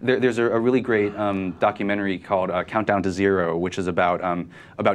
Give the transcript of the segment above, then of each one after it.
There's a really great documentary called Countdown to Zero, which is about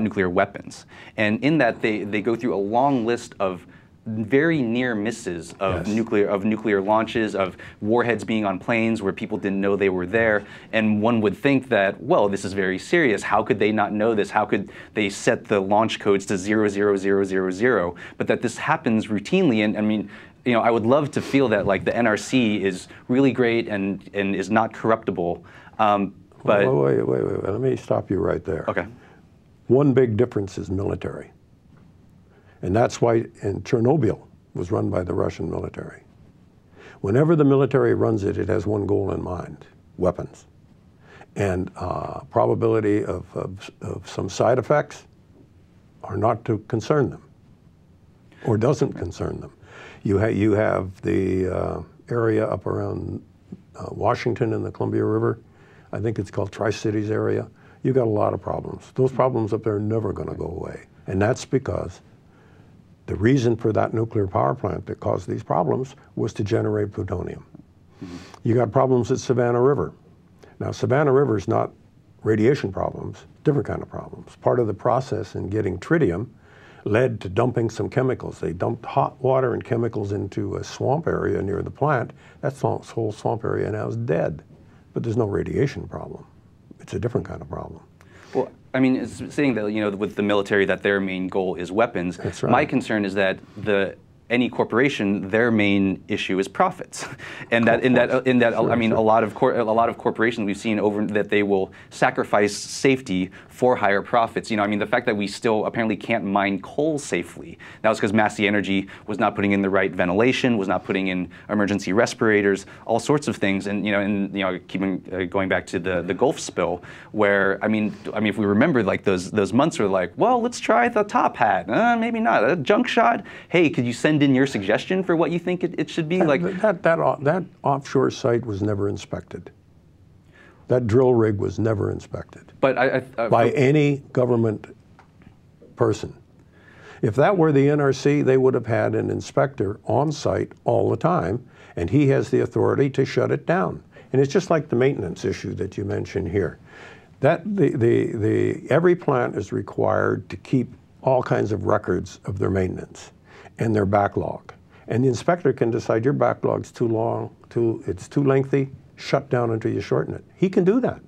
nuclear weapons. And in that, they go through a long list of very near misses of nuclear launches, of warheads being on planes where people didn't know they were there. And one would think that, well, this is very serious. How could they not know this? How could they set the launch codes to 00000? But that this happens routinely. And I mean, you know, I would love to feel that like the NRC is really great and is not corruptible. But wait. Let me stop you right there. Okay. One big difference is military. And that's why Chernobyl was run by the Russian military. Whenever the military runs it, it has one goal in mind: weapons. And probability of some side effects are not to concern them, or doesn't concern them. You have the area up around Washington and the Columbia River. I think it's called Tri-Cities area. You got a lot of problems. Those problems up there are never going to go away. And that's because the reason for that nuclear power plant that caused these problems was to generate plutonium. You got problems at Savannah River. Now, Savannah River is not radiation problems, different kind of problems. Part of the process in getting tritium led to dumping some chemicals. They dumped hot water and chemicals into a swamp area near the plant. That whole swamp area now is dead. But there's no radiation problem. It's a different kind of problem. Well, I mean, it's saying that, you know, with the military, that their main goal is weapons. That's right. My concern is that any corporation, their main issue is profits, and that I mean, a lot of corporations we've seen over that they will sacrifice safety for higher profits. You know, I mean, the fact that we still apparently can't mine coal safely, that was because Massey Energy was not putting in the right ventilation, was not putting in emergency respirators, all sorts of things, and keeping going back to the Gulf spill, where I mean, if we remember, like those months were like, well, let's try the top hat, maybe not a junk shot. Hey, could you send in your suggestion for what you think it should be? That offshore site was never inspected. That drill rig was never inspected. But by any government person. If that were the NRC, they would have had an inspector on site all the time, and he has the authority to shut it down. And it's just like the maintenance issue that you mentioned here. Every plant is required to keep all kinds of records of their maintenance and their backlog. And the inspector can decide your backlog's too long, it's too lengthy, shut down until you shorten it. He can do that.